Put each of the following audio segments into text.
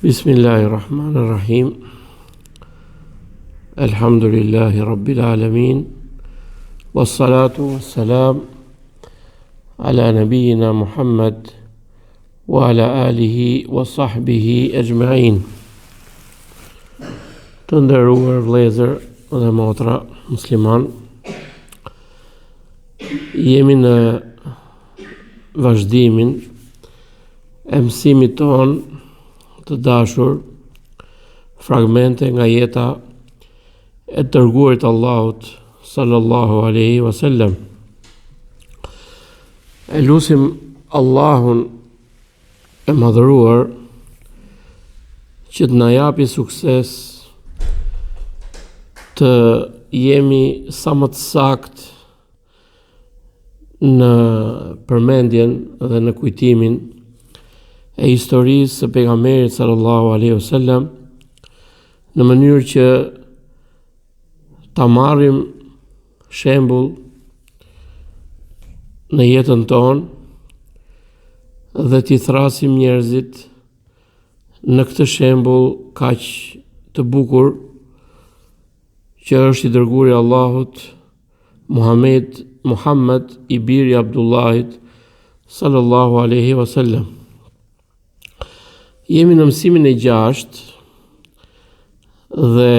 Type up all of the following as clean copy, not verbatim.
Bismillahirrahmanirrahim. Alhamdulillahi Rabbil Alamin. Wassalatu wassalam ala nabiyina Muhammad wa ala alihi wa sahbihi ajma'in. Të nderuar vëllezër dhe motra musliman, jemi në vazhdimin e mësimit ton të dashur, fragmente nga jeta e dërguarit Allahut sallallahu alaihi wasallam. E lutim Allahun e madhëruar që të na japi sukses të jemi sa më të sakt në përmendjen dhe në kujtimin e historisë së pejgamberit sallallahu alaihi wasallam, në mënyrë që ta marrim shembull në jetën tonë dhe t'i thrasim njerëzit në këtë shembull kaq të bukur që është i dërguari Allahut Muhammed i biri Abdullahit sallallahu alaihi wasallam. Jemi në mësimin e 6 dhe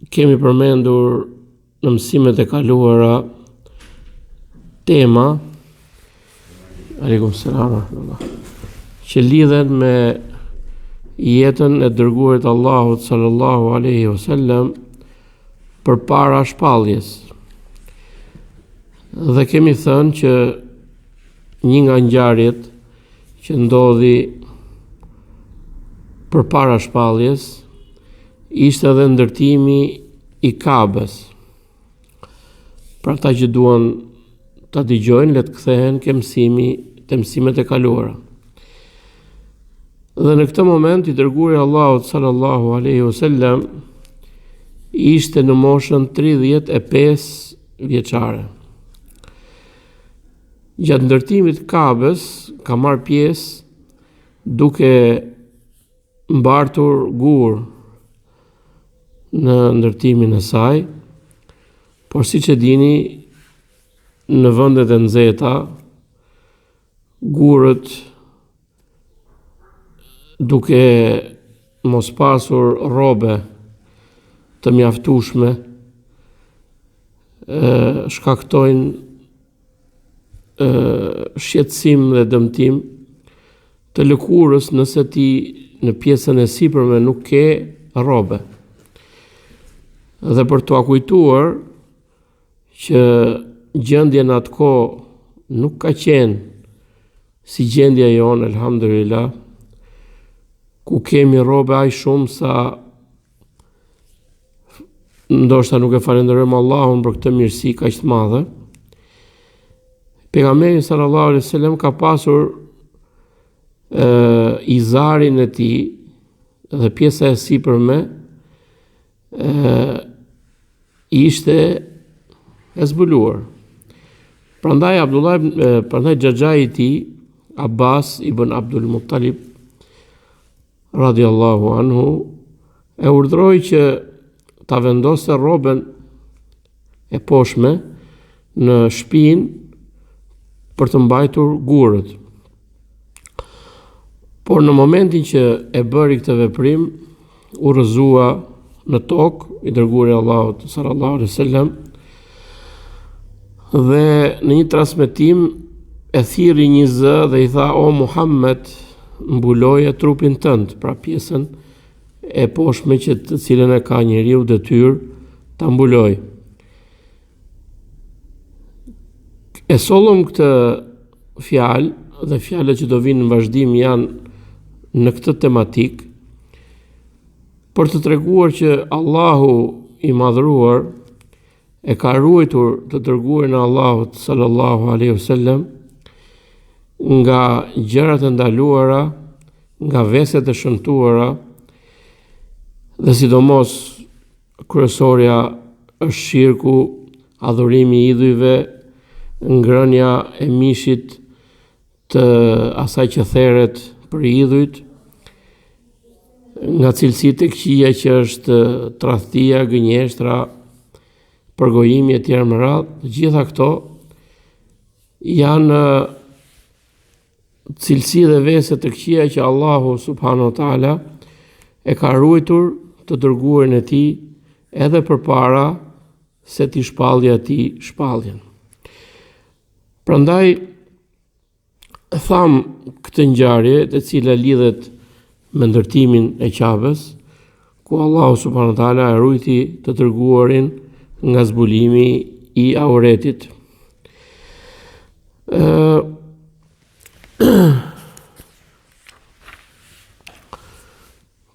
kemi përmendur në mësimet e kaluara tema që lidhen me jetën e dërguarit Allahut sallallahu alaihi wasallam përpara shpalljes. Dhe kemi thënë që një nga ngjarjet që ndodhi përpara shpalljes ishte edhe ndërtimi i Kabës. Për ata që duan ta dëgjojnë, le të kthehen ke mësimet e kaluara. Dhe në këtë moment i dërguari Allahut sallallahu alaihi wasallam ishte në moshën 35 vjeçare. Gjatë ndërtimit të Kabës ka marrë pjesë duke mbartur gur në ndërtimin e saj, por siç e dini, në vendet e nxehta gurët, duke mos pasur rrobe të mjaftueshme, shkaktojnë shqetësim dhe dëmtim të lëkurës nëse ti në pjesën e sipërme nuk ke rrobe. Dhe për t'u kujtuar që gjendja në atë kohë nuk ka qenë si gjendja jonë, elhamdulillah, ku kemi rrobe aq shumë sa ndoshta nuk e falenderojmë Allahun për këtë mirësi kaq të madhe. Pejgamberi sallallahu alaihi wasallam ka pasur izarin e tij dhe pjesa e sipërme ishte e zbuluar. Prandaj xhaxhai i tij Abbas ibn Abdul Muttalib radiallahu anhu e urdhroi që ta vendoste rroben e poshtme në shtëpinë për të mbajtur gurët. Por në momentin që e bëri këtë veprim, u rrëzua në tokë i dërguari Allahut sallallahu alaihi wasallam dhe në një transmetim e thirri një zë dhe i tha: "O Muhammed, mbuloje trupin tënd", pra pjesën e poshtme që të cilën e ka njeriu detyrë ta mbulojë. E sollëm këtë fjalë dhe fjalët që do vinë në vazhdim janë në këtë tematik për të treguar që Allahu i madhruar e ka ruajtur të dërguarin e Allahut sallallahu alaihi wasallam nga gjërat e ndaluara, nga veset e shëmtuara dhe sidomos kryesorja është shirku, adhurimi i idhujve, ngrënia e mishit të asaj që theret për idhujt, nga cilësitë e këqija që është tradhtia, gënjeshtra, përgojimi e tjerë më radhë, të gjitha këto janë cilësi dhe vese të këqija që Allahu subhanahu wa taala e ka ruajtur të dërguarin e tij edhe përpara se t'i shpallë atij shpalljen. Prandaj tham këtë ngjarje e cila lidhet me ndërtimin e Qabes, ku Allahu subhanahu wa taala e ruajti të dërguarin nga zbulimi i auretit.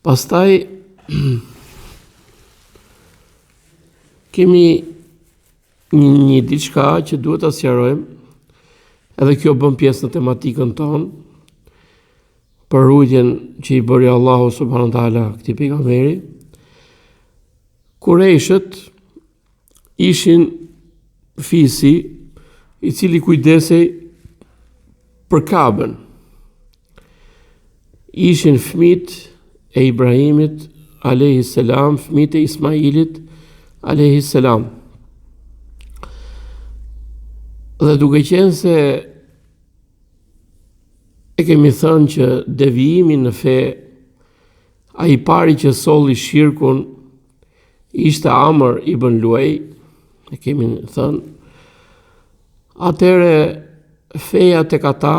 Pastaj kemi një diçka që duhet ta sqarojmë, edhe kjo bën pjesë në tematikën tonë, për rujtjen që i bëri Allahu subhanahu wa taala këtij pejgamberi. Kurejshët ishin fisi i cili kujdesej për Kabën. Ishin fëmijët e Ibrahimit alayhis salam, fëmijët e Ismailit alayhis salam. Dhe duke qenë se e kemi thënë që devijimi në fe, ai i pari që solli shirkun ishte Amr ibn Luay, e kemi thënë, atëre feja tek ata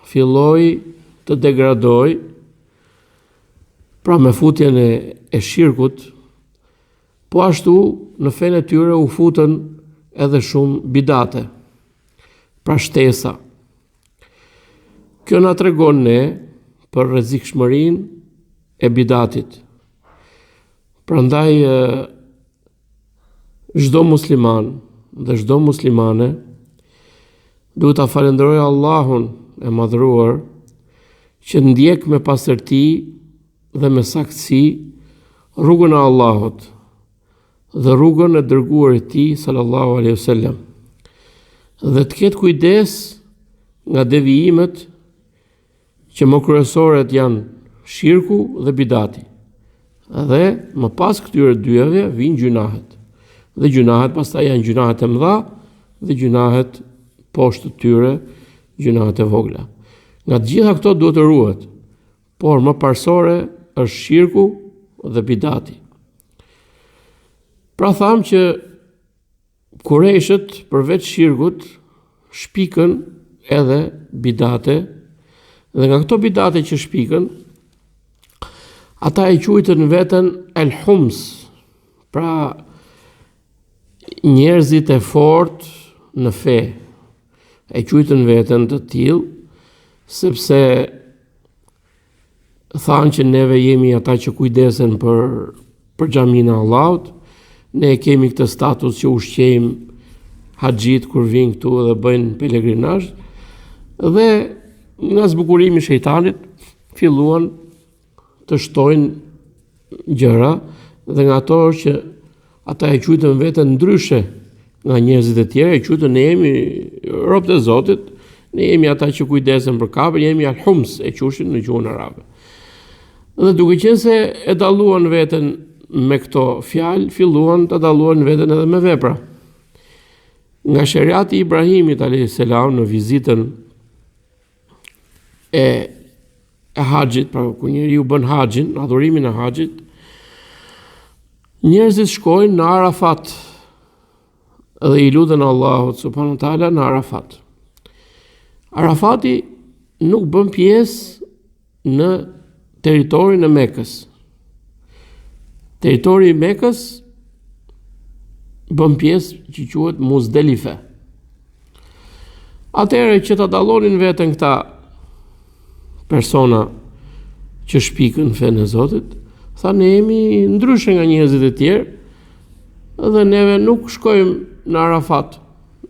filloi të degradoi, pra me futjen e shirkut, po ashtu në fenë e tyre u futën edhe shumë bidate, pra shtesa. Kjo na tregon ne për rrezikshmërinë e bidatit. Prandaj çdo musliman dhe çdo muslimane duhet ta falenderojë Allahun e madhruar që ndjek me pastërti dhe me saktësi rrugën e Allahut dhe rrugën e dërguarit të tij sallallahu alaihi wasallam. Dhe të ketë kujdes nga devijimet që më kryesorët janë shirku dhe bidati. Dhe më pas këtyre dyave vijnë gjunahet. Dhe gjunahet pastaj janë gjunahet e mëdha dhe gjunahet poshtë të tyre, gjunahet e vogla. Nga të gjitha këto duhet të ruhet, por më parsore është shirku dhe bidati. Pra tham që kurejshët përveç shirkut shpikën edhe bidate. Dhe nga këto bidate që shpikën, ata e quajtën veten el-hums, pra njerëzit e fortë në fe. E quajtën veten të tillë, sepse thanë që neve jemi ata që kujdesen për xhaminë e Allahut, ne kemi këtë status që ushqejmë haxhit kur vinë këtu dhe bëjnë pelegrinazh, dhe nga zbukurimi i shejtanit filluan të shtojnë gjëra, dhe nga ato është që ata e quajtën veten ndryshe nga njerëzit e tjerë, e quajtën ne jemi robët e Zotit, ne jemi ata që kujdesen për Kabën, jemi al-hums, e quajnë në gjuhën arabe. Dhe duke qenë se e dalluan veten me këto fjalë, filluan të dalluan veten edhe me vepra. Nga shariati i Ibrahimit alayhis salam në vizitën e haxhit, pra ku njeriu bën haxhin, adhurimin e haxhit, njerëzit shkojnë në Arafat dhe i lutën Allahut subhanahu wa taala në Arafat. Arafati nuk bën pjesë në territorin e Mekës. Territori i Mekës bën pjesë që quhet Muzdelife. Atëherë që ta dallonin veten këta persona që shpikën fenë e Zotit, tha ne jemi ndryshe nga njerëzit e tjerë dhe neve nuk shkojmë në Arafat,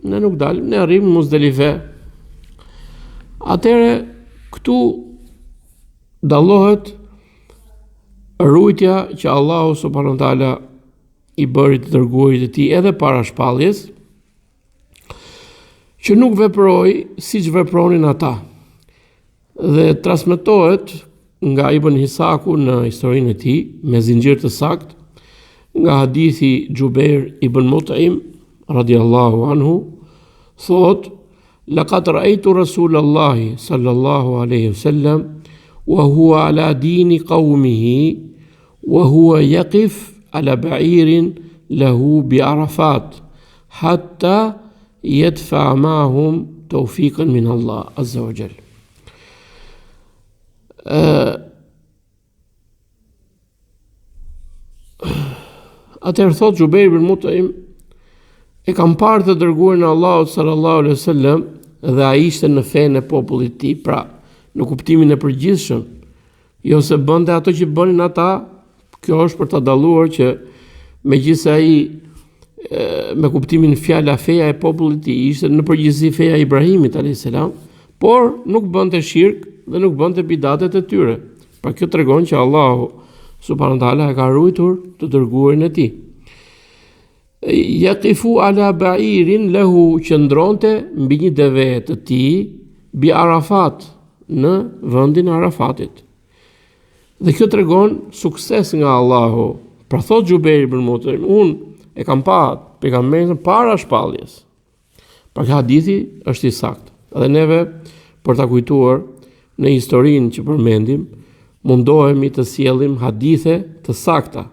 ne nuk dalim, ne arrim në Muzdelife. Atëherë këtu dallohet rujtja që Allahu subhanahu wa taala i bëri të dërguarit e tij edhe para shpalljes, që nuk veproi siç vepronin ata. Dhe transmetohet nga Ibn Hisaku në historinë e tij me zinxhir të saktë nga hadithi Jubair ibn Mut'im radiallahu anhu thot laqad ra'aytu Rasulallahi sallallahu alaihi wasallam wa huwa ala dini qawmihi wa huwa yaqif ala ba'irin lahu bi Arafat hatta yadfa ma'hum tawfiqan min Allah azza wa jalla. Atëherë thot Jubair ibn Mut'im e kam parë të dërguarin e Allahut sallallahu alaihi wasallam dhe ai ishte në fenë e popullit të tij, pra në kuptimin e përgjithshëm, jo se bënte ato që bënin ata. Kjo është për ta dalluar që megjithëse ai me kuptimin fjala feja e popullit të tij ishte në përgjithësi feja e Ibrahimit alayhis salam, por nuk bënte shirk dhe nuk bënte bidatet e tyre. Pra kjo tregon që Allahu subhanahu wa taala e ka ruajtur të dërguarin e tij. Yaqifu ala ba'irin lahu qëndronte mbi një deve të tij bi Arafat në vendin e Arafatit. Dhe kjo tregon sukses nga Allahu. Pra thot Jubair ibn Mut'im, unë e kam pa pejgamberin para shpalljes. Pra kjo hadithi është i saktë. Dhe neve për ta kujtuar në historinë që përmendim, mundohemi të sjellim hadithe të sakta.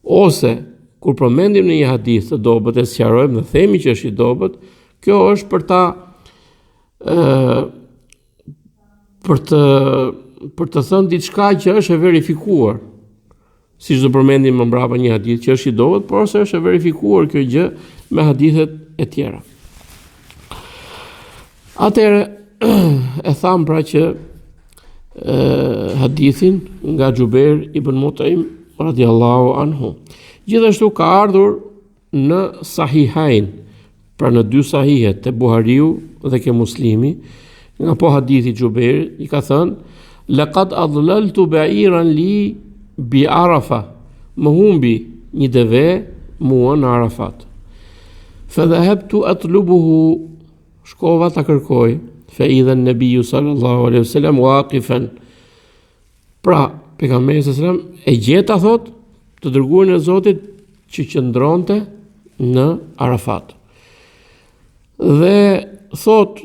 Ose kur përmendim në një hadith të dobët e sqarojmë dhe themi që është i dobët, kjo është për të thënë diçka që është e verifikuar. Siç do përmendim më mbrapa një hadith që është i dobët, por se është e verifikuar kjo gjë me hadithet e tjera. Atëherë e tham pra që hadithin nga Jubair ibn Mut'im radiallahu anhu. Gjithashtu ka ardhur në Sahihain, pra në dy sahihet të Buhariu dhe ke Muslimi, nga po hadithi Jubair i ka thënë laqad adlaltu ba'iran li bi Arafa, më humbi një deve mua në Arafat. Fa dhahabtu atlubuhu, shkova ta kërkoj. Fa idha an-nabiyyu sallallahu alaihi wasallam waqifan. Pra, pejgamberi sallallahu alaihi wasallam e gjeta thot të dërguarin e Zotit që qëndronte në Arafat. Dhe thot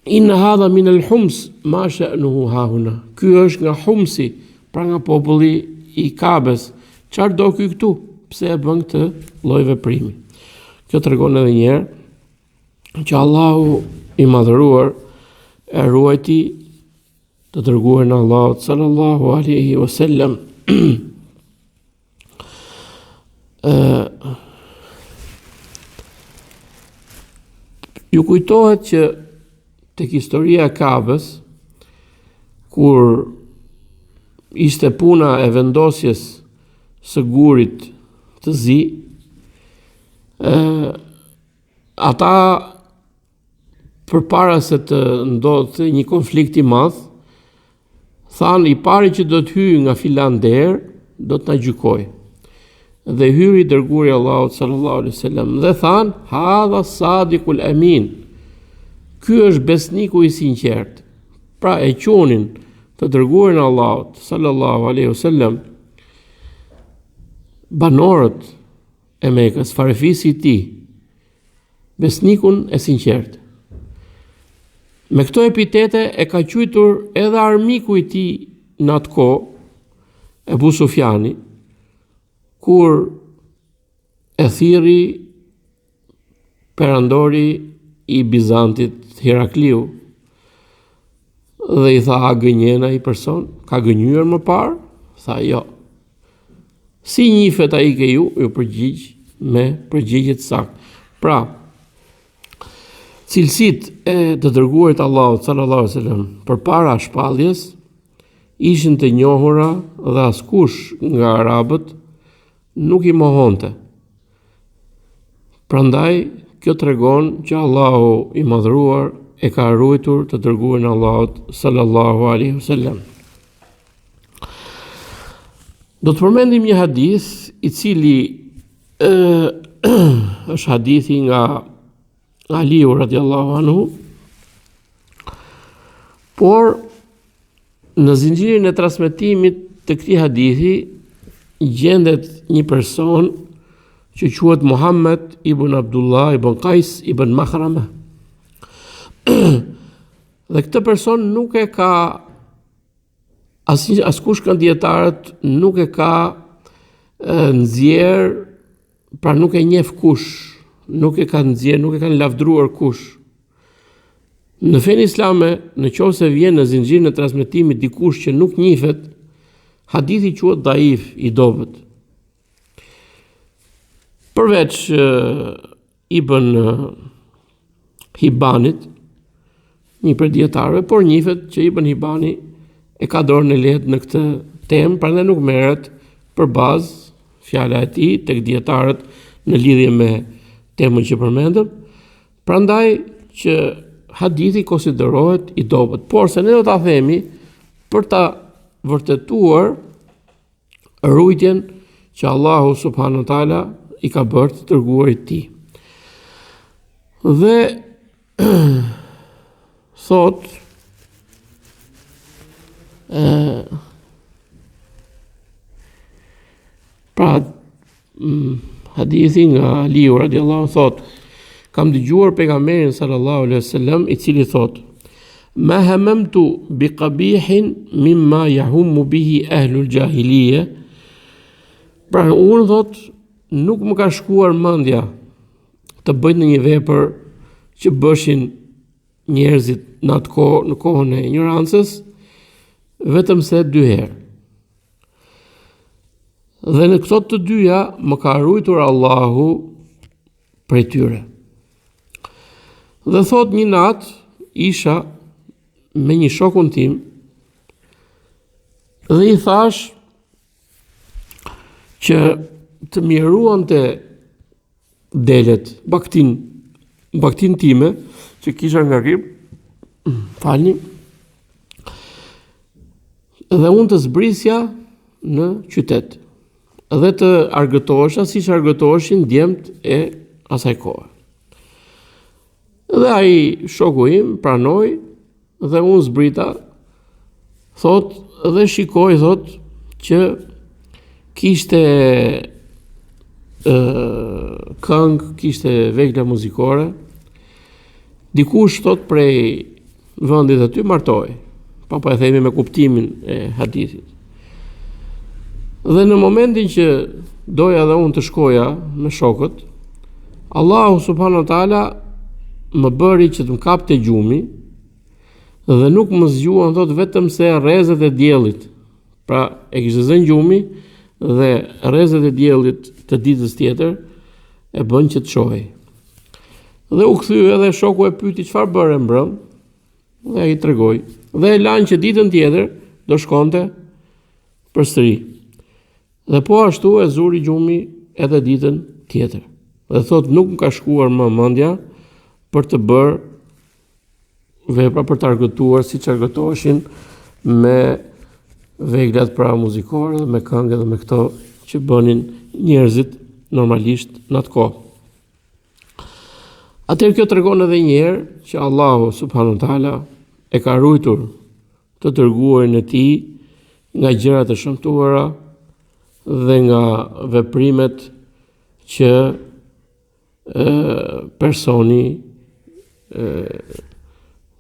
inna hadha min al-hums ma sha'nuhu hahuna. Ky është nga Humsi, pra nga populli i Kabes. Çfarë do ky këtu? Pse e bën këtë lloj veprimi? Kjo tregon edhe një herë që Allahu i madhëruar e ruajti të dërguarin e Allahut sallallahu alaihi wasallam. Ju kujtohet që tek historia e Kabës, kur ishte puna e vendosjes së gurit të zi, ata përpara se të ndodhte një konflikt i madh, thanë i pari që do të hyjë nga filan derë, do të na gjykojë. Dhe hyri dërguari Allahut sallallahu alaihi wasallam dhe thanë, hadha sadiqul amin. Ky është besniku i sinqert. Pra e qonin të dërguarin e Allahut sallallahu alaihi wasallam banorët e Mekës, farefisi i tij, besnikun e sinqert. Me këto epitete e ka quajtur edhe armiku i tij në atë kohë, Ebu Sufjani, kur e thirri perandori i Bizantit Herakliu dhe i tha, a gënjen ai person? Ka gënjur më parë? Tha, jo. Si njihet ai ke ju përgjigj me përgjigje të saktë. Pra, cilësit e të dërguarit Allahut sallallahu alaihi wasallam përpara shpalljes ishin të njohura dhe askush nga arabët nuk i mohonte. Prandaj kjo tregon që Allahu i madhruar e ka ruajtur të dërguarin e Allahut sallallahu alaihi wasallam. Do të përmendim një hadith i cili është hadithi nga Aliu radiallahu anhu, por Në zinxhirin e transmetimit të këtij hadithi gjendet një person që quhet Muhammed ibn Abdullah ibn Qais ibn Makhrama. Dhe këtë person nuk e ka askush nga dietarët nuk e ka nxjerr, pra nuk e njeh kush, nuk e ka nxjerr, nuk e kanë lavdruar kush. Në fenë islame, nëse vjen në zinxhirin e transmetimit dikush që nuk njihet, hadithi quhet daif, i dobët. Përveç Ibn Hibanit, një për dietarëve, por njihet që Ibn Hibani e ka dorën e lehtë në këtë temë, prandaj nuk merret për bazë fjala e tij tek dietarët në lidhje me temën që përmendëm. Prandaj që hadithi konsiderohet i dobët, por se ne do ta themi për ta vërtetuar rujtjen që Allahu subhanahu wa taala i ka bërë të dërguarit të tij. Dhe thot pra hadithi nga Aliu radiallahu thot, kam dëgjuar pejgamberin sallallahu alaihi wasallam i cili thot: "Ma hamamtu bi qabihin mimma yahummu bihi ahlul jahiliya." Pra unë thot nuk më ka shkuar mendja të bëj në një vepër që bëshin njerëzit në atë kohë, në kohën e ignorancës, vetëm se 2 herë. Dhe në këto të dyja më ka ruajtur Allahu prej tyre. Dhe thot një natë isha me një shokun tim dhe i thash që të mjeruan të delet baktin time që kisha nga rrib, falni, dhe unë të zbrisja në qytet dhe të argëtohesha si që argëtoheshin djemt e asaj kohë. Dhe ai shoku im pranoi dhe unë zbrita, thot, dhe shikoj, thot, që kishte këngë, kishte vegla muzikore, dikush thot prej vendit aty martoi, po e themi me kuptimin e hadithit. Dhe në momentin që doja dhe unë të shkoja me shokët, Allahu subhanahu wa taala më bëri që të më kapte gjumi dhe nuk më zgjuan thot vetëm se rrezet e diellit. Pra e kishte zënë gjumi dhe rrezet e diellit të ditës tjetër e bën që të shohej. Dhe u kthye dhe shoku e pyeti çfarë bëre mbrëm, dhe ai tregoi. Dhe e lanë që ditën tjetër do shkonte përsëri. Dhe po ashtu e zuri gjumi edhe ditën tjetër. Dhe thot nuk më ka shkuar më mendja për të bërë vepra, për të argëtuar siç argëtoheshin me veglat pra muzikore dhe me këngë dhe me këto që bënin njerëzit normalisht në atë kohë. Atëherë kjo tregon edhe një herë që Allahu subhanahu wa taala e ka ruajtur të dërguarin e tij nga gjërat e shëmtuara dhe nga veprimet që personi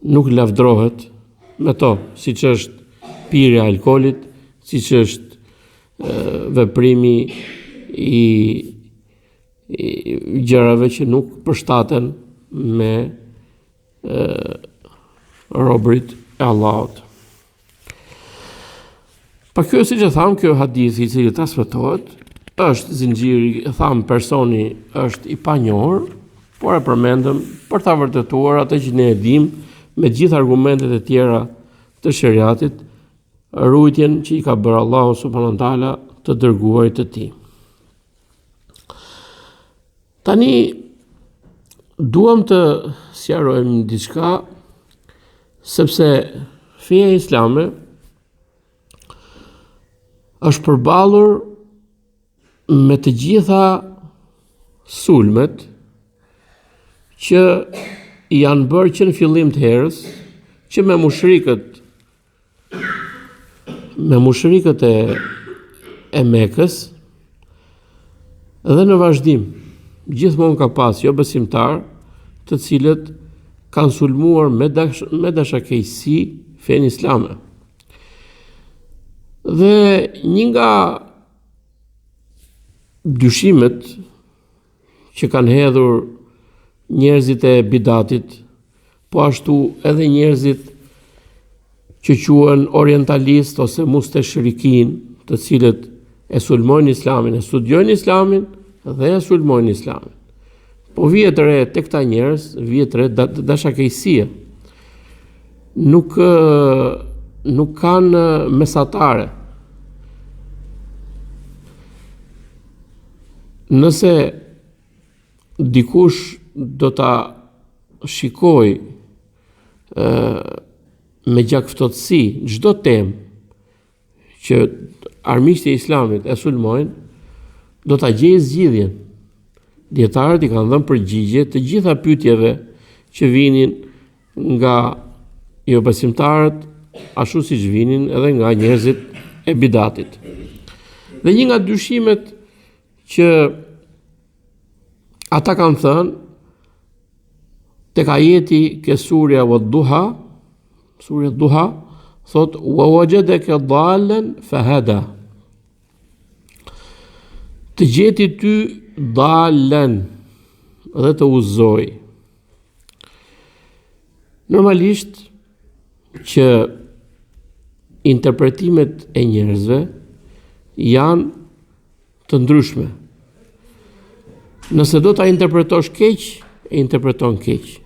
nuk lavdrohet me to, siç është pirja e alkoolit, siç është veprimi i gjërave që nuk përshtaten me robrit e Allahut. Pa kjo, siç e tham, kjo hadithi i cili transmetohet është zinxhiri, tham, personi është i panjohur, por e përmendëm për ta vërtetuar atë që ne e dimë me gjithë argumentet e tjera të shariatit, rujtjen që i ka bërë Allahu subhanahu wa taala të dërguarit të tij. Tani duam të sqarojmë diçka, sepse feja islame është përballur me të gjitha sulmet që janë bërë që në fillim të herës, që me mushrikët me mushrikët e Mekës, dhe në vazhdim gjithmonë ka pas jo besimtar, të cilët kanë sulmuar me dashakejsi fenë islame. Dhe një nga dyshimet që kanë hedhur njerëzit e bidatit, po ashtu edhe njerëzit që quhen orientalist ose musteshrikin, të cilët e sulmojnë islamin, e studiojnë islamin dhe e sulmojnë islamin. Po vihet re tek këta njerëz, vihet re dashakejsia. Nuk kanë mesatare. Nëse dikush do ta shikoj me gjakftotësi çdo temë që armiqtë e islamit e sulmojnë, do ta gjejë zgjidhjen. Dietarët i kanë dhënë përgjigje të gjitha pyetjeve që vinin nga jo besimtarët, ashtu siç vinin edhe nga njerëzit e bidatit. Dhe një nga dyshimet që ata kanë thënë tek ajeti ke surja Wadduha, surja Duha, thot wa wajadaka dallan fahada. Të gjeti ty dallan dhe të uzoj. Normalisht që interpretimet e njerëzve janë të ndryshme. Nëse do ta interpretosh keq, e interpreton keq.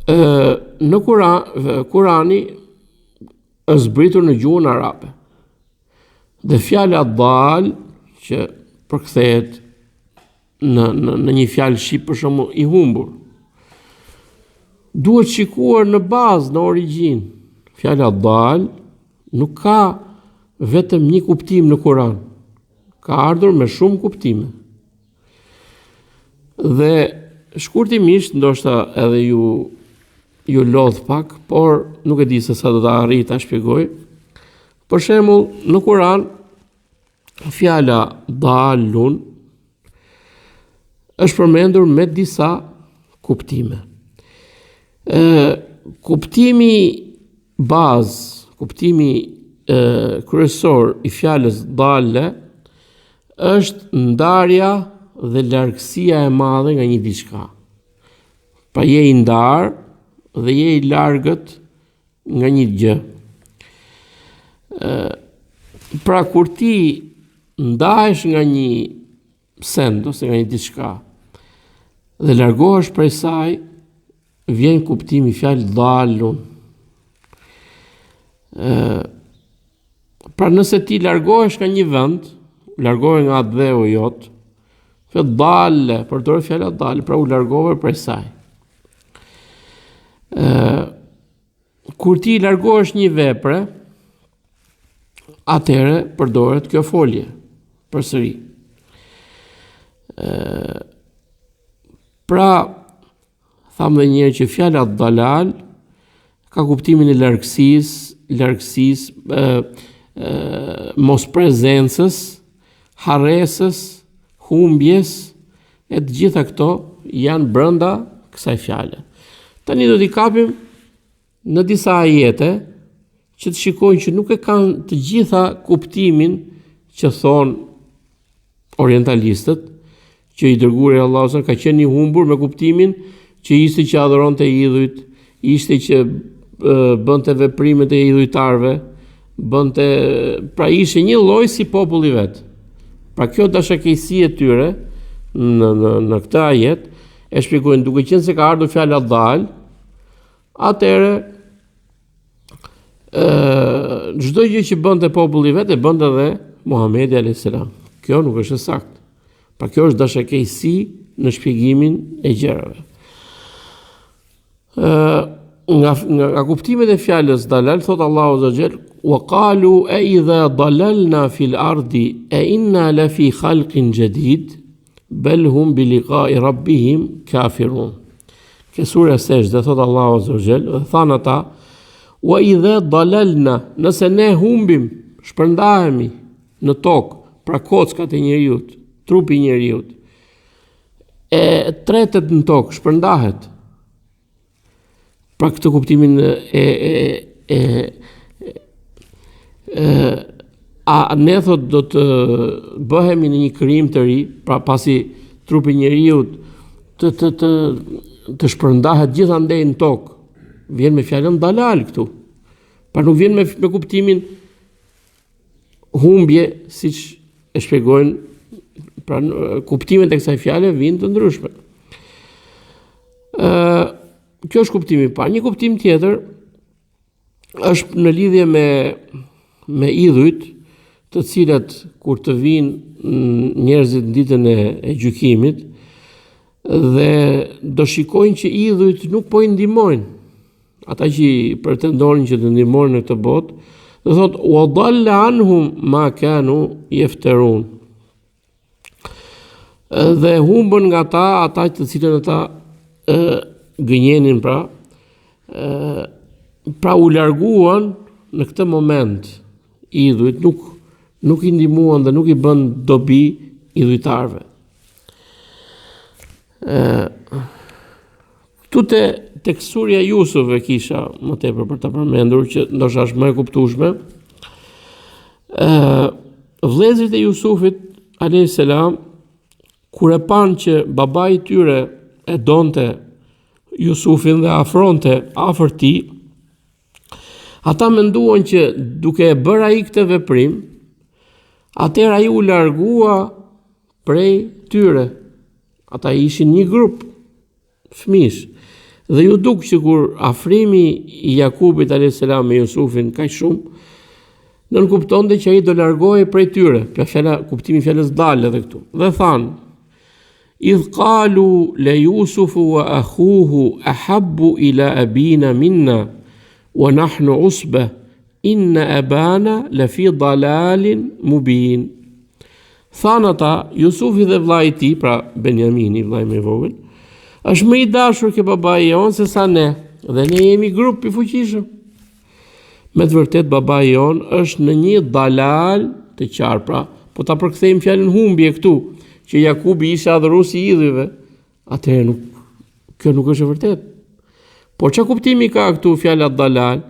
Në Kurani është zbritur në gjuhën arabe. Dhe fjala dal që përkthehet në një fjalë shqip për shembull i humbur, duhet shikuar në bazë, në origjinë. Fjala dal nuk ka vetëm një kuptim në Kur'an. Ka ardhur me shumë kuptime. Dhe shkurtimisht, ndoshta edhe ju lodh pak, por nuk e di se sa do ta arrij ta shpjegoj. Për shembull, në Kur'an fjala dalun është përmendur me disa kuptime. Kuptimi bazë, kuptimi kryesor i fjalës dalle është ndarja dhe largësia e madhe nga një diçka. Pra je i ndar dhe je i largët nga një gjë. Pra kur ti ndahesh nga një send ose nga një diçka dhe largohesh prej saj, vjen kuptimi i fjalës dalun. Pra nëse ti largohesh nga një vend, largohesh nga atë dheu jot, fjalë dalle, përdor fjala dalle, pra u largove prej saj. Kur ti largohesh një vepre, atëherë përdoret kjo folje përsëri. Pra, thamë dhe njerë që fjala dalal ka kuptimin e largësisë, mos prezencës, harresës, humbjes, e të gjitha këto janë brenda kësaj fjale. Tani do t'i kapim në disa ajete që të shikojnë që nuk e kanë të gjitha kuptimin që thonë orientalistët, që i dërguari Allahu ka qenë i humbur me kuptimin që ishte që adhuronte idhujt, ishte që bënte veprimet e idhujtarëve, pra ishte një lloj si populli vet. Pra kjo dashakësi e tyre në këtë ajet e shpjegojnë duke qenë se ka ardhur fjala dal, atëherë çdo gjë që bënte populli vet e bënte edhe Muhamedi alayhis salam. Kjo nuk është saktë. Pra kjo është dashakësi në shpjegimin e gjërave. Nga kuptimet e fjalës dalal, thot Allahu azza wa jall, wa qalu a idha dalalna fil ardi a inna la fi khalqin jadid bal hum bi liqa'i rabbihim kafirun. Ke sura Sejdë thot Allahu azza wa jall, than ata, Wa idha dalalna, nëse ne humbim, shpërndahemi në tokë, pra kockat e njeriut, trupi i njeriut, e tretet në tokë, shpërndahet. Pra këtë kuptimin a ne thot do të bëhemi në një krijim të ri, pra pasi trupi i njeriut të shpërndahet gjithandej në tokë. Vjen me fjalën dalal këtu. Pra nuk vjen me kuptimin humbje, siç e shpjegojnë, pra kuptimet e kësaj fjale vijnë të ndryshme. Kjo është kuptimi i parë. Një kuptim tjetër është në lidhje me idhujt, të cilat kur të vinë njerëzit në ditën e gjykimit dhe do shikojnë që idhujt nuk po i ndihmojnë. Ata që pretendonin që të ndihmojnë në këtë botë, do thotë wa dalla anhum ma kanu yaftarun. Dhe humbën nga ata të cilën ata gënjenin, pra u larguan në këtë moment idhujt, nuk i ndihmuan dhe nuk i bën dobi idhujtarëve. Këtu tek surja Jusuf e kisha më tepër për ta përmendur, që ndoshta është më e kuptueshme. Vëllezërit e Jusufit alayhis salam, kur e panë që babai i tyre e donte Jusufin dhe afronte afër tij, ata menduan që duke e bërë ai këtë veprim, atëherë ai u largua prej tyre. Ata ishin një grup fëmijësh. Dhe ju duk që kur afrimi i Jakubit alayhis salam me Jusufin kaq shumë, nën kuptonte që ai do largohej prej tyre. Pra kuptimi i fjalës dal edhe këtu. Dhe thanë: "Idh qalu la Yusufu wa akhuhu ahabbu ila abina minna wa nahnu usba inna abana la fi dalalin mubin." Thanë ata, Jusufi dhe vllai i tij, pra Benjamini, vllai më i vogël, është më i dashur ke babai jon se sa ne, dhe ne jemi grup i fuqishëm. Me të vërtet babai jon është në një dalal të qartë, pra po ta përkthejmë fjalën humbje këtu, që Jakubi ishte adhuruesi i idhujve, atëherë kjo nuk është e vërtet. Por çka kuptimi ka këtu fjala dalal?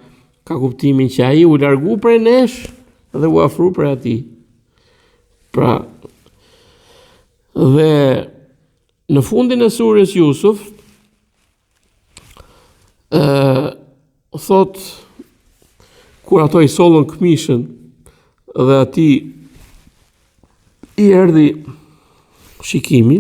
Ka kuptimin që ai u largu prej nesh dhe u afru prej atij. Pra, dhe në fundin e surës Jusuf, thot, kur ato i sollën këmishën dhe atij i erdhi shikimi,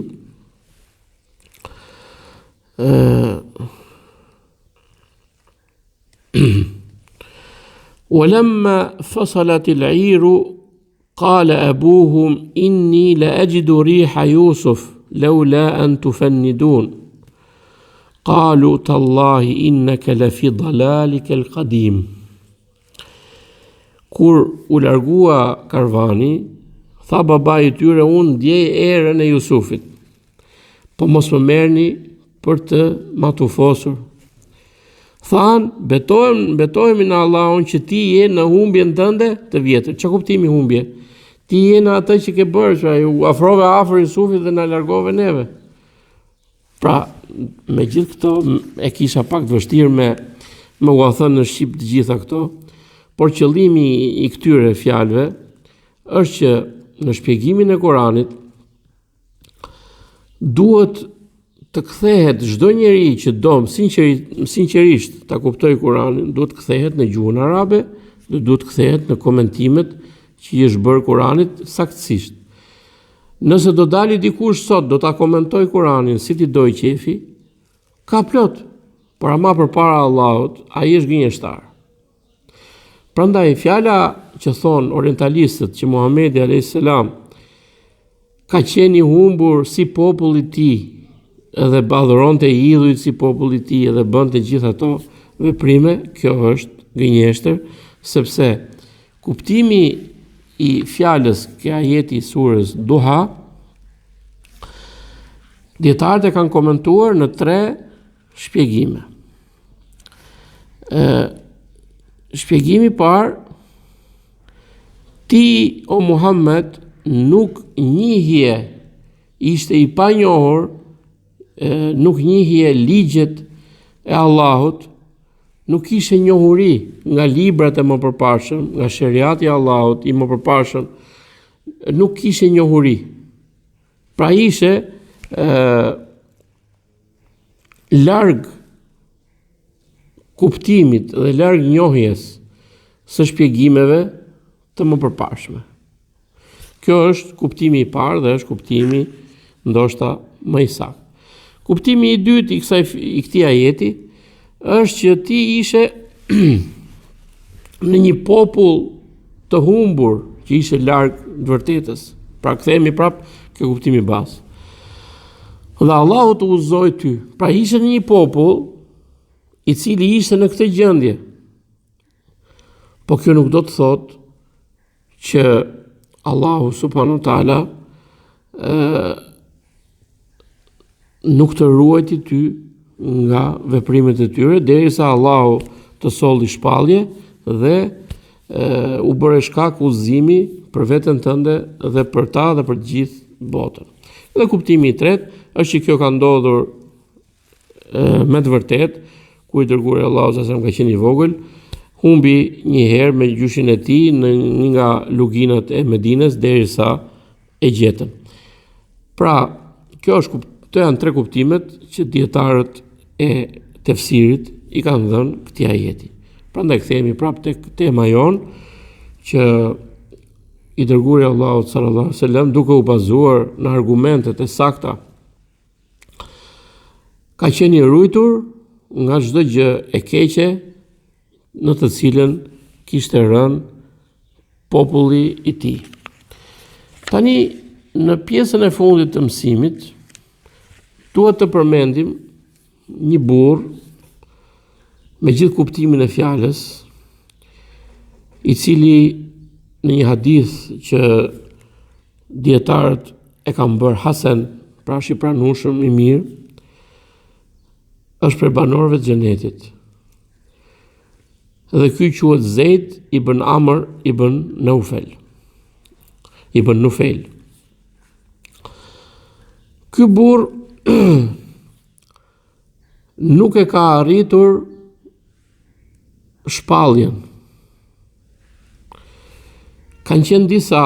ولما فصلت العير قال أبوهم إني لأجد ريح يوسف لولا أن تفندون قالوا تالله إنك لفي ضلالك القديم. Kur u largua karvani, tha babai i tyre: unë ndjej erën e Jusufit, po mos më merrni për të matufosur. Than, betohemi në Allahun që ti je në humbjen tënde të vjetër. Çka kuptimi humbje? Ti je në atë që ke bërë, që u afrove afër Jusufit dhe na largove neve. Pra, me gjithë këto, e kisha pak të vështirë me u thënë në shqip të gjitha këto, por qëllimi i këtyre fjalëve është që në shpjegimin e Kuranit duhet të kthehet çdo njeri që do sinqerisht ta kuptojë Kuranin, duhet të kthehet në gjuhën arabe, dhe duhet të kthehet në komentimet që i është bërë Kuranit saktësisht. Nëse do dali dikush sot do ta komentoj Kuranin si ti doj qefi, ka plot, por ama përpara Allahut ai është gënjeshtar. Prandaj fjala që thon orientalistët që Muhamedi alayhis salam ka qenë i humbur si populli i tij, edhe adhuronte idhujt si populli i tij dhe bënte gjithë ato veprime, kjo është gënjeshtër, sepse kuptimi i fjalës që ajeti i surës Duha, dietarët e kanë komentuar në 3 shpjegime. shpjegimi i parë, ti o Muhammed nuk njihje, ishte i panjohur, nuk njihje ligjet e Allahut, nuk ishe njohuri nga librat e mëpërpashëm, nga sheriati i Allahut i mëpërpashëm, nuk ishe njohuri. Pra ishe larg kuptimit dhe larg njohjes së shpjegimeve të mëpërpashme. Kjo është kuptimi i parë dhe është kuptimi ndoshta më i saktë. Kuptimi i dytë i këtij ajeti është që ti ishe në një popull të humbur që ishe larg të vërtetës. Pra kthehemi prap ke kuptimi bazë. Dhe Allahu të udhëzoi ty. Pra ishe në një popull i cili ishte në këtë gjendje. Po kjo nuk do të thotë që Allahu subhanahu wa taala nuk të ruajti ty nga veprimet e tyre, derisa Allahu të solli shpallje dhe u bëre shkak udhëzimi për veten tënde dhe për ta dhe për të gjithë botën. Dhe kuptimi i tretë është që kjo ka ndodhur me të vërtetë, ku i dërguari Allahu sa ka qenë i vogël, humbi një herë me gjyshin e tij në një nga luginat e Medinës derisa e gjetën. Pra, këto janë tre kuptimet që dietarët e tefsirit i kanë dhënë këtij ajeti. Prandaj kthehemi prapë tek tema jonë që i dërguari Allahu sallallahu alaihi wasallam duke u bazuar në argumentet e sakta ka qenë i ruajtur nga çdo gjë e keqe në të cilën kishte rënë populli i tij. Tani në pjesën e fundit të mësimit duhet të përmendim një burr me gjithë kuptimin e fjalës, i cili në një hadith që dietarët e kanë bërë hasan, pra është i pranueshëm i mirë, është për banorëve të xhenetit. Dhe ky quhet Zeid ibn Amr ibn Nufail. Ky burr nuk e ka arritur shpalljen. Kanë qenë disa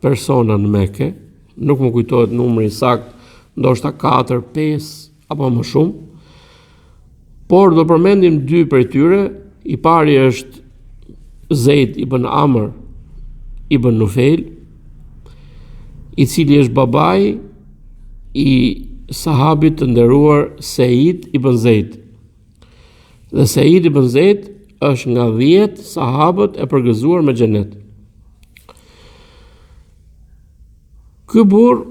persona në Mekë, nuk më kujtohet numri sakt, ndoshta 4, 5 apo më shumë, por do përmendim dy prej tyre. I pari është Zeid ibn Amr ibn Nufail, i cili është babai i sahabit të nderuar Said ibn Zeid. Dhe Said ibn Zeid është nga 10 sahabët e përgëzuar me xhenet. Ky burr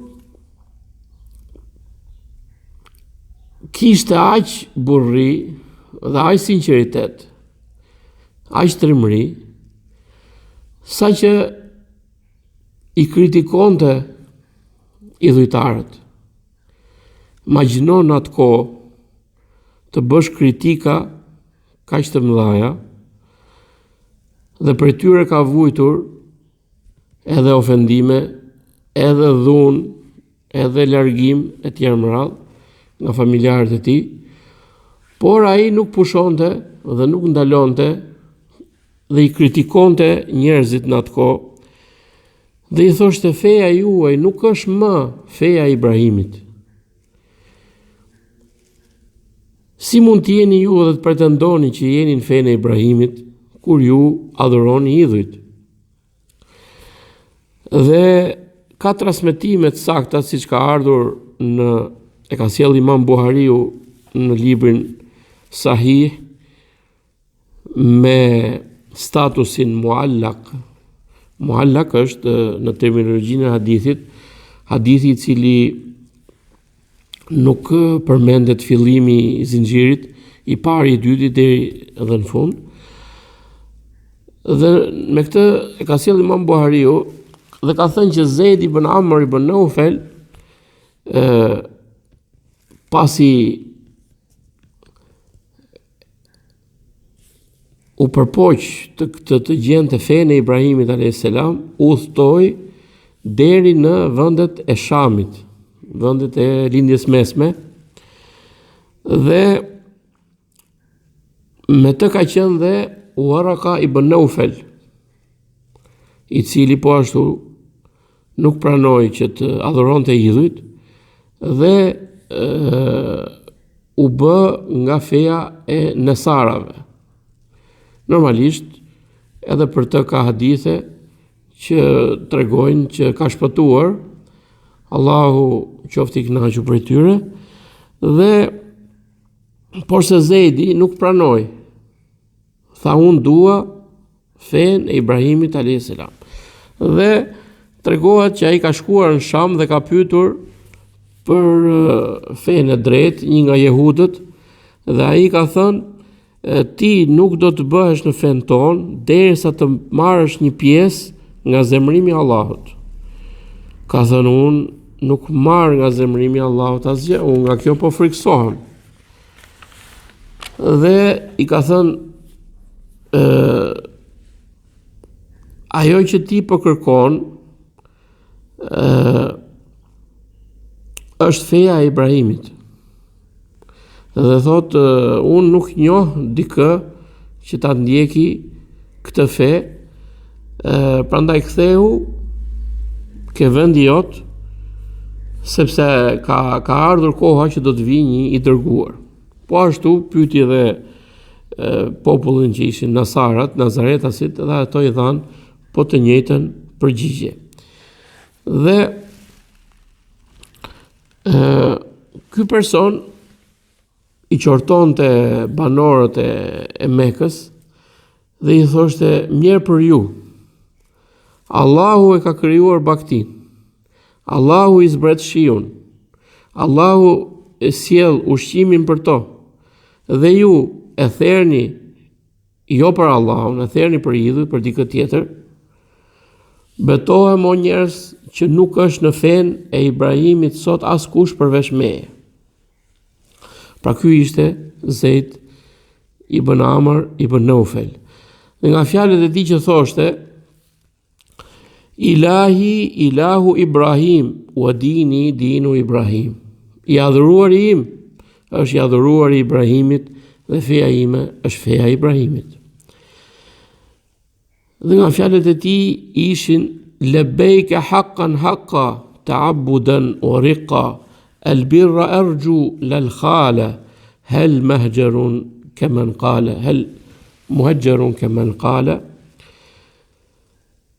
kishte aq burri dhe aq sinqeritet, aq trimëri, sa që i kritikonte idhujtarët. Imagjino në atë kohë të bësh kritika kaq të mëdha dhe për tyre ka vujtur edhe ofendime, edhe dhunë, edhe largim e tjerë më radhë nga familjarët e tij, por ai nuk pushonte dhe nuk ndalonte dhe i kritikonte njerëzit në atë kohë dhe i thoshte feja juaj nuk është më feja e Ibrahimit. Si mund të jeni ju dhe të pretendoni që jeni në fenë e Ibrahimit kur ju adhuroni idhujt? Dhe ka transmetime të sakta siç ka ardhur e ka sjell Imam Buhariu në librin Sahih me statusin muallak. Muallak është në terminologjinë e hadithit, hadithi i cili nuk përmendet fillimi i zinxhirit, i pari, i dyti deri edhe në fund. Dhe me këtë e ka sjell Imam Buhariu dhe ka thënë që Zeid ibn Amr ibn Nufail pasi u përpoq të gjente fenë e Ibrahimit a.s. u udhtoi deri në vendet e Shamit, vendet e lindjes mesme, dhe me të ka qenë dhe Waraka ibn Naufel, i cili po ashtu nuk pranoi që të adhuronte idhujt dhe u bë nga feja e nesarave. Normalisht, edhe për të ka hadithe që tregojnë që ka shpëtuar, Allahu qoftë i kënaqur prej tyre, dhe por se Zejdi nuk pranoi. Tha unë dua fenë e Ibrahimit a.s. Dhe tregohet që ai ka shkuar në Sham dhe ka pyetur për fenë e drejtë një nga jehudët, dhe ai ka thënë ti nuk do të bëhesh në fen ton derisa të marrësh një pjesë nga zemrimi i Allahut. Ka thënë unë nuk marr nga zemrimi i Allahut asgjë, unë nga kjo po friksohem. Dhe i ka thënë ajo që ti po kërkon është feja e Ibrahimit. Dhe thot, unë nuk njoh dikë që ta ndjeki këtë fe, prandaj ktheu ke vendi jot, sepse ka ardhur koha që do të vijë një i dërguar. Po ashtu pyeti edhe popullin që ishin nasarat, nazaretasit, dhe ato i dhanë po të njëjtën përgjigje. Dhe ky person i qortonte banorët e Mekës dhe i thoshte mirë për ju. Allahu e ka krijuar baktin. Allahu i zbret shiun. Allahu e sjell ushqimin për to. Dhe ju e therrni jo për Allahun, e therrni për idhuj, për dikë tjetër. Betohem o njerëz që nuk është në fenë e Ibrahimit sot askush përveç meje. Pra ky ishte Zeid ibn Amr ibn Naufel. Dhe nga fjalët e tij që thoshte Ilahi, ilahu Ibrahim, wa dini, dinu Ibrahim. I adhuruari im është i adhuruari Ibrahimit dhe feja ime është feja Ibrahimit. Dhe nga fjalët e tij ishin lebejke haqqan haqqa, ta'abbudan wa riqa, البر أرجو للخالة هل مهجر كمن قال هل مهجر كمن قال.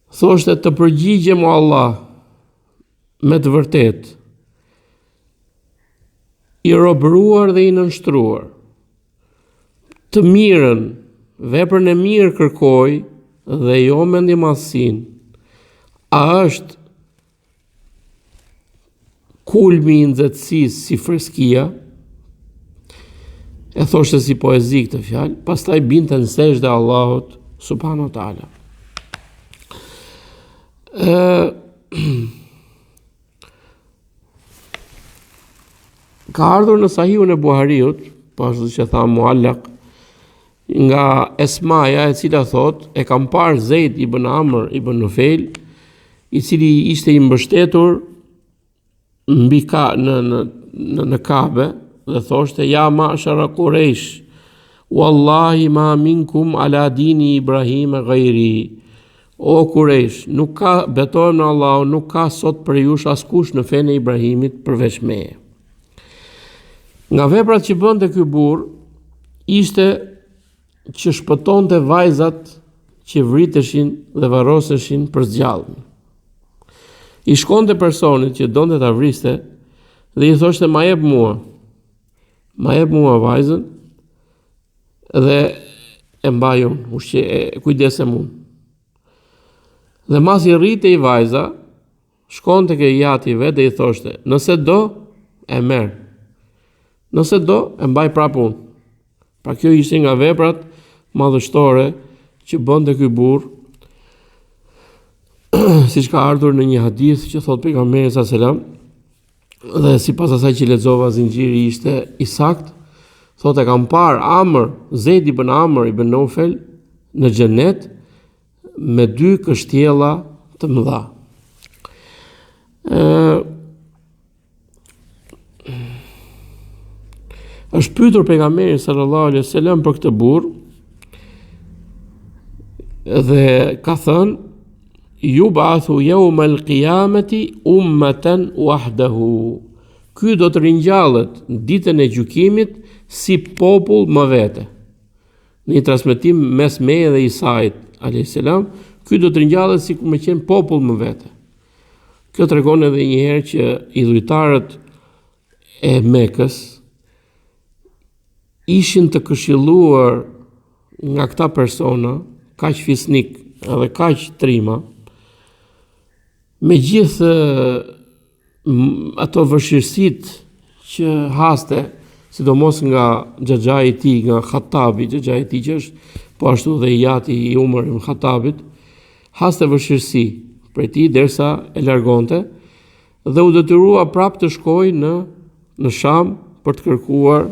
Thoshte të përgjigjem o Allah me të vërtet, i robëruar dhe i nënshtruar, të mirën, veprën e mirë kërkoj dhe jo mendimadhsinë. A është kulmi i nxehtësisë si freskia? E thoshte si poezi këtë fjalë, pastaj binte në sejdë Allahut subhanahu wa taala. Ka ardhur në Sahihun e Buhariut, pashtu që tha muallaq, nga Esmaja, e cila thot, e kam parë Zeid ibn Amr ibn Nufail, i cili ishte i mbështetur mbi në Kabe, dhe thoshte ja ma'shara Quraysh, wallahi ma minkum ala dini Ibrahim ghairi. O Quraysh, nuk ka, betohem në Allah, nuk ka sot për jush askush në fenë e Ibrahimit përveç meje. Nga veprat që bënte ky burr ishte që shpëtonte vajzat që vriteshin dhe varroseshin për zgjallje. I shkonte personit që donte ta vriste dhe i thoshte ma jep mua vajzën dhe e mbaj unë, kujdesem unë. Dhe mas i rrite i vajza, shkonte ke jati vet dhe i thoshte, nëse do, e merr. Nëse do, e mbaj prapë unë. Pra kjo ishte nga veprat madhështore që bënte ky burr, siç ka ardhur në një hadith që thot pejgamberi sallallahu alajhi wasallam, dhe sipas asaj që lexova zinxhiri ishte i saktë, thotë kam parë Zeid ibn Amr ibn Naufel në xhenet me 2 kështjella të mëdha. Është pyetur pejgamberi sallallahu alaihi wasallam për këtë burr dhe ka thënë: "Yub'athu yawma al-qiyamati ummatan wahdahu." Ky do të ringjallet në ditën e gjykimit si popull më vete. Në një transmetim mes meje dhe Isait alayhis salam, ky do të ringjallet si kur me qenë popull më vete. Kjo tregon edhe një herë që idhujtarët e Mekës ishin të këshilluar nga këta persona, kaq fisnik edhe kaq trima, me gjithë ato vështirësitë që haste, sidomos nga xhaxhai i tij, nga Khattabi, xhaxhai i tij që është po ashtu dhe i jati i Umar ibn Khattabit, haste vështirësi prej tij derisa e largonte dhe u detyrua prapë të shkojë në Sham për të kërkuar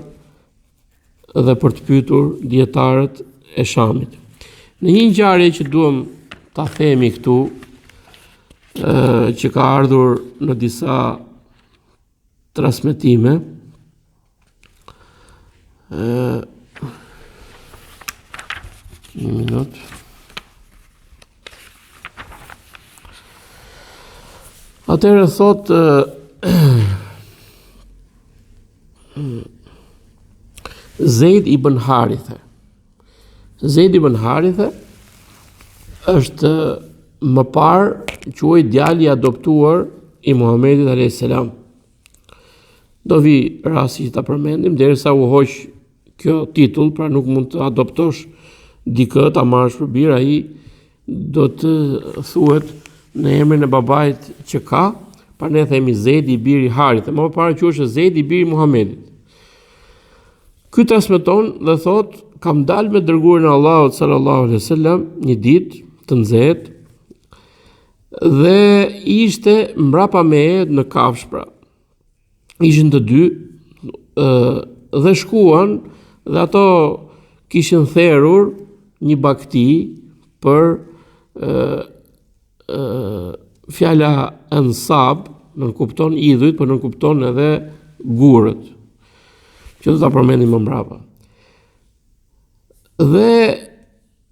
dhe për të pyetur dietarët e Shamit. Në një ngjarje që duam ta themi këtu, që ka ardhur në disa transmetime, një minut. Atëherë thot Zeid ibn Haritha. Zeid ibn Haritha është më parë quaj djali i adoptuar i Muhamedit alayhis salam. Do vi rasti që ta përmendim derisa u hoq kjo titull, pra nuk mund të adoptosh dikë ta marrësh për birë, ai do të thuhet në emrin e babait që ka, pra ne themi Zeid i biri Harith, më parë quhej Zeid i biri Muhamedit. Ky transmeton dhe thot: kam dalë me dërguarin e Allahut sallallahu alaihi wasallam një ditë të nxehtë dhe ishte mbrapa meje në kafshë, pra. Ishin të dy dhe shkuan dhe ato kishin therrur një bakti për fjala ansab, nuk kupton idhujt, por nuk kupton edhe gurët, që do ta përmendim më mbrapa. Dhe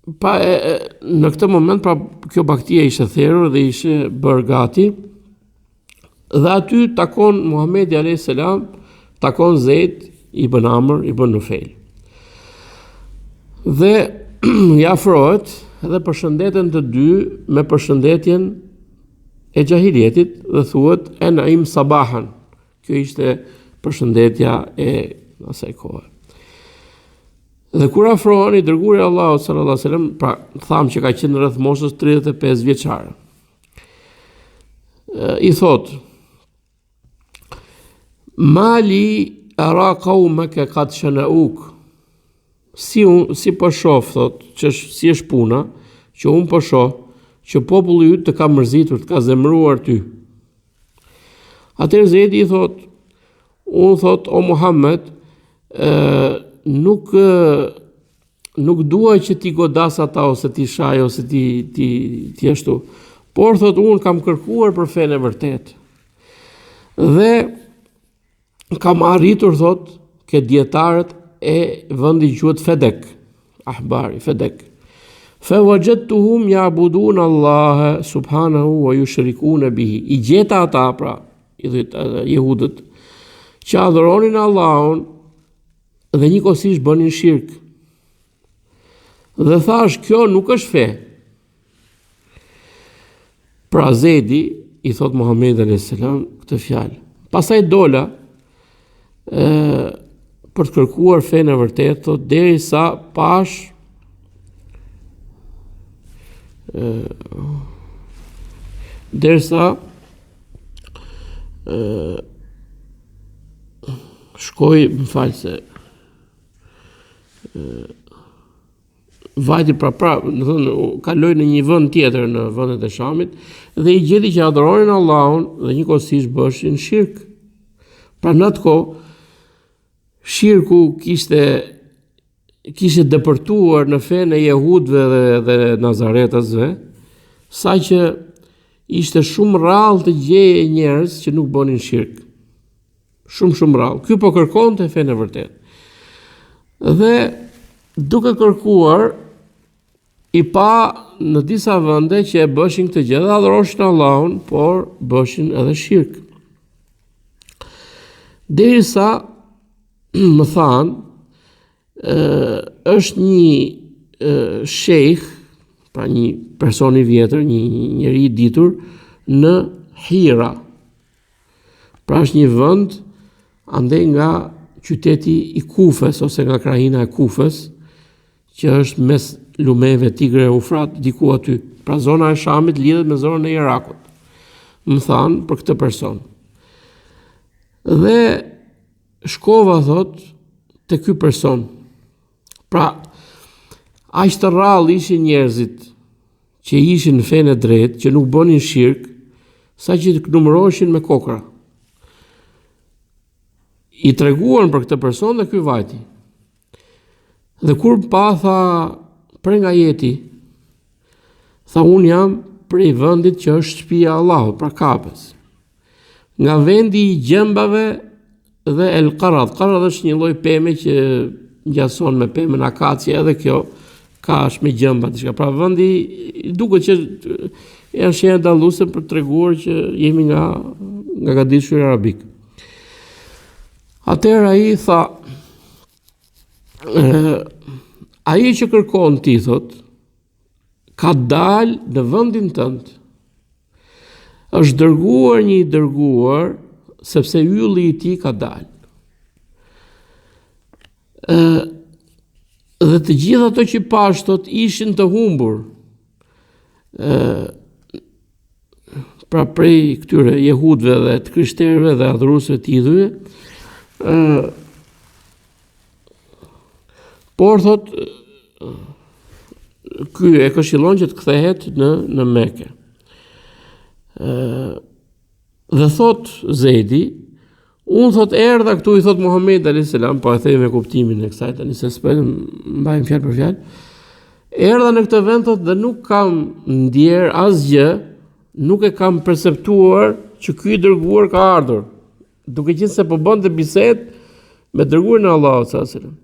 në këtë moment, pra, kjo baktia ishte therrur dhe ishte bërë gati, dhe aty takon Muhamedi alayhis salam, takon Zeid ibn Amr ibn Nufail. Dhe i afrohet dhe përshëndeten të dy me përshëndetjen e xahilietit dhe thuhet enaim sabahan. Kjo ishte përshëndetja e asaj kohe. Dhe kur afroheni dërguari i Allahut sallallahu alaihi wasallam, pra tham që ka qenë rreth moshës 35 vjeçare. I thot: Mali ara qaumaka qad shana'uk. Si po shoh, thot, që si është puna, që un po shoh që populli yt të ka mërzitur, të ka zemëruar ty. Atëherë Zeidi i thot: unë thot, o Muhammed, nuk dua që ti godas ata ose ti shaj ose ti ashtu. Por thot, unë kam kërkuar për fenë e vërtet. Dhe kam arritur, thot, ke dietarët e vendi quhet Fedek, ahbari Fedek. Fa wajadtuhum ya'budun Allah subhanahu wa yushrikuna bihi. I gjeta ata, pra, jehudët, që adhuronin Allahun dhe njëkohësisht bënin shirk. Dhe thash, kjo nuk është fe. Pra Zeidi i thot Muhamedi alayhis salam këtë fjalë. Pastaj dola për të kërkuar fenë e vërtetë, thot, derisa pash derisa shkoj, më falë se vajti pra, kaloj në një vend tjetër në vendet e Shamit dhe i gjeti që adhuronin Allahun dhe njëkohësisht bëshin shirk. Pra në atë kohë shirku kishte kishte depërtuar në fenë e jehudëve dhe nazaretasve, saqë ishte shumë rrallë të gjeje njerëz që nuk bënin shirk. Shumë rrallë. Ky po kërkonte fenë e vërtet. Dhe duke kërkuar, i pa në disa vende që e bëshin këtë gjë, dhe adhuroshin Allahun, por bëshin edhe shirk. Derisa më thanë, është një shejх, pra një person i vjetër, një njeri i ditur në Hira. Pra është një vend ande nga qyteti i Kufës ose nga krajina e Kufës, që është mes lumeve Tigre e Ufrat, diku aty. Pra zona e Shamit lidhet me zonën e Irakut. Më thanë për këtë person. Dhe shkova, thot, te ky person. Pra, aq të rrallë ishin njerëzit që ishin në fenë e drejtë, që nuk bënin shirk, sa që të numëroheshin me kokra. I treguan për këtë person dhe ky vajti. Dhe kur pa, tha, pre nga jeti, tha, unë jam prej vendit që është shtëpia e Allahut, pra Kabes. Nga vendi i gjembave dhe El Qarad. Qarad është një lloj peme që ngjason me pemën akacie, edhe kjo ka është me gjemba diçka. Pra vendi duket që janë shenja dalluese për treguar që jemi nga gadishuri arabik. Atëherë ai tha, ai që kërkon ti, thot, ka dalë në vendin tënd. Është dërguar një i dërguar, sepse ylli i tij ka dalë. Dhe të gjitha ato që pashtot ishin të humbur. Pra prej këtyre jehudëve dhe të krishterëve dhe adhuruesve të idhujve, por thot, ky e këshillon që të kthehet në Mekë. Dhe thot Zejdi, unë thot erdha këtu, i thot Muhamedi alayhis salam, po e themi me kuptimin e kësaj tani se s'po mbajmë fjalë për fjalë. Erdha në këtë vend thot dhe nuk kam ndier asgjë, nuk e kam perceptuar që ky i dërguar ka ardhur, duke qenë se po bënte bisedë me dërguarin e Allahut sallallahu alaihi wasallam.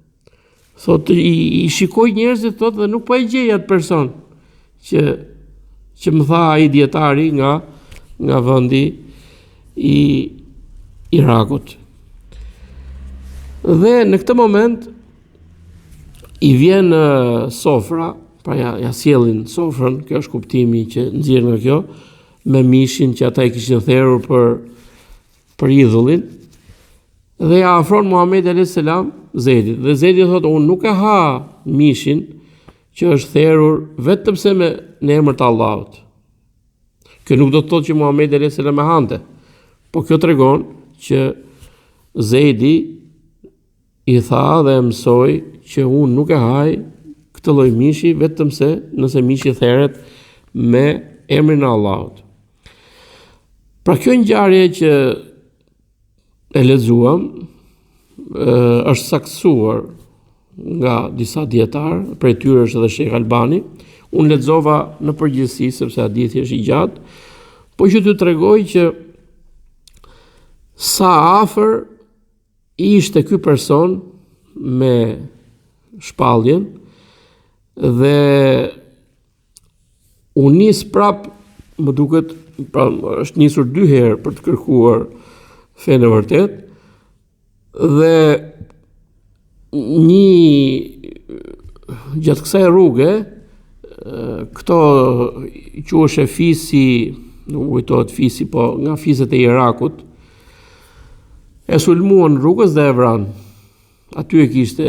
Thot i shikoj njerëzit thot dhe nuk po e gjej atë person që më tha ai dietari nga vendi i Irakut. Dhe në këtë moment i vjen sofra, pra ja sjellin sofrën, kjo është kuptimi që nxjerr nga kjo, me mishin që ata i kishin therrur për idhullin. Dhe ja afron Muhamedi alayhis salam Zedit. Dhe Zedi thotë, unë nuk e ha mishin që është therrur vetëm se në emër të Allahut. Kjo nuk do të thotë që Muhamedi alayhis salam e hante, po kjo tregon që Zedi i tha dhe mësoi që unë nuk e haj këtë lloj mishi vetëm se nëse mishi therret me emrin e Allahut. Pra kjo ngjarje që e lexuam është saktësuar nga disa dietar, prej tyre është edhe Sheikh Albani. Unë lexova në përgjithësi sepse hadithi është i gjatë, po që t'ju tregoj që sa afër ishte ky person me shpalljen dhe u nis prap, më duket, pra është nisur 2 herë për të kërkuar fenë e vërtet, dhe gjatë kësaj rruge, këto quhej fisi, nuk kujtohet fisi, po nga fiset e Irakut, e sulmuan rrugës dhe e vran. Aty e kishte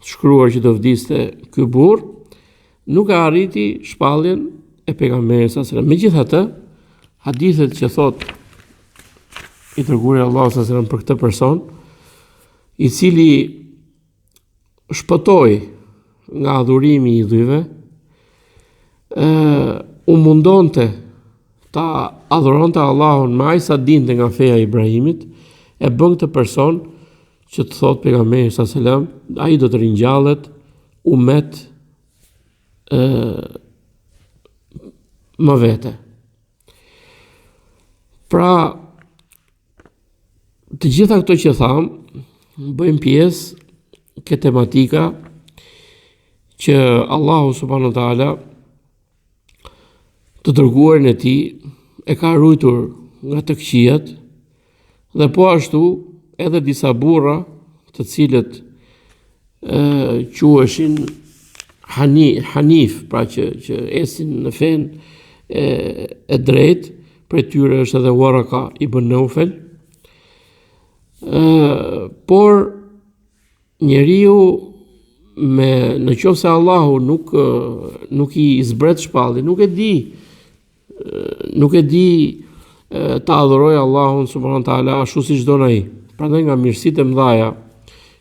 shkruar që do vdiste ky burr, nuk e arriti shpalljen e pejgamberit sallallahu alajhi wasallam. Megjithatë, hadithet që thot i dërguari Allahu sallallahu alajhi wasallam për këtë person, i cili shpëtoi nga adhurimi i idhujve, u mundonte ta adhuronte Allahun me aq sa dinte nga feja e Ibrahimit, e bën këtë person që të thot pejgamberi sallallahu alajhi wasallam, ai do të ringjallet umet më vete. Pra, të gjitha këto që thamë bëjmë pjesë ke tematika që Allahu subhanahu wa taala të dërguarin e tij e ka ruajtur nga të këqijat dhe po ashtu edhe disa burra të cilët quheshin Hanif, pra që esin në fen e drejt, për tyre është edhe Waraka ibn Naufel. Por njeriu në qoftë se Allahu nuk i zbret shpalli, nuk e di ta adhuroj Allahun subhanahu wa taala ashtu siç don ai. Prandaj nga mirësitë e mëdha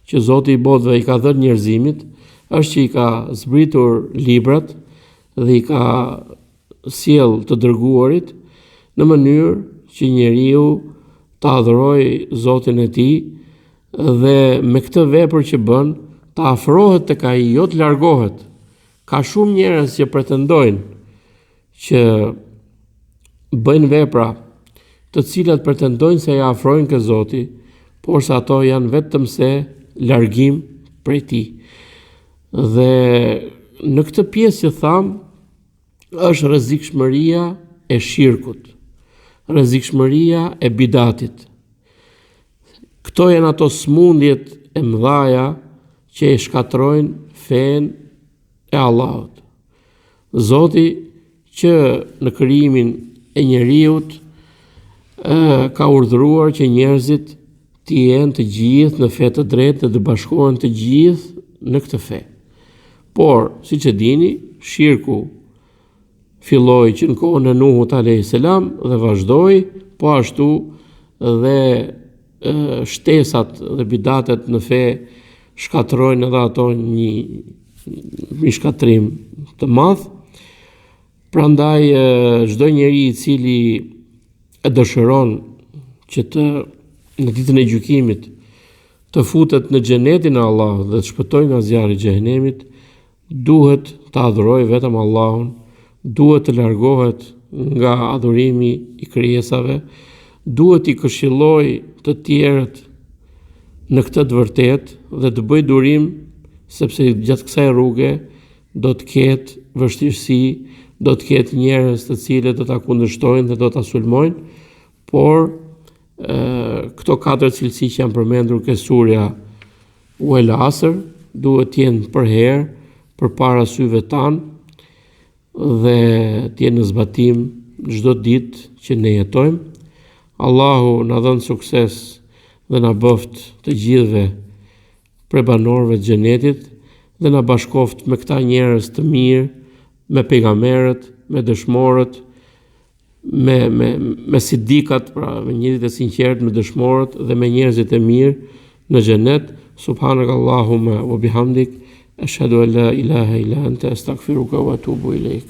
që Zoti i botëve i ka dhënë njerëzimit është që i ka zbritur librat dhe i ka sjell të dërguarit në mënyrë që njeriu ta adhuroj Zotin e tij dhe me këtë vepër që bën ta afrohet tek ai, jo të largohet. Ka shumë njerëz që pretendojnë që bëjnë vepra të cilat pretendojnë se ja afrojnë ke Zoti, por se ato janë vetëm se largim prej tij. Dhe në këtë pjesë që thamë është rrezikshmëria e shirkut, rrezikshmëria e bidatit. Këto janë ato smundjet e mëdha që e shkatrojnë fen e Allahut. Zoti që në krijimin e njeriut ka urdhëruar që njerëzit të jenë të gjithë në fe të drejtë dhe të bashkohen të gjithë në këtë fe. Por, siç e dini, shirku filloi që në kohën e Nuhut alayhis salam dhe vazhdoi, po ashtu dhe shtesat dhe bidatet në fe shkatrojnë edhe ato një shkatrim të madh. Prandaj çdo njeri i cili e dëshiron që në ditën e gjykimit të futet në xhenetin e Allahut dhe të shpëtojë nga zjarri i xhenemit, duhet të adhurojë vetëm Allahun, duhet të largohet nga adhurimi i krijesave, duhet i këshillojë të tjerët në këtë të vërtetë dhe të bëjë durim, sepse gjatë kësaj rruge do të ketë vështirësi, do të ketë njerëz të cilët do ta kundërshtojnë dhe do ta sulmojnë, por këto 4 cilësi që janë përmendur ke surja Wal Asr duhet të jenë përherë përpara syve tanë dhe të jenë në zbatim çdo ditë që ne jetojmë. Allahu na dhon sukses dhe na bëft të gjithëve prej banorëve të xhenetit dhe na bashkoft me këta njerëz të mirë, me pejgamberët, me dëshmorët, me sidikat, pra me njerëzit e sinqert, me dëshmorët dhe me njerëzit e mirë në xhenet. Subhanakallahumma wa bihamdik, ashhadu an la ilaha illa anta, astaghfiruka wa atubu ilaik.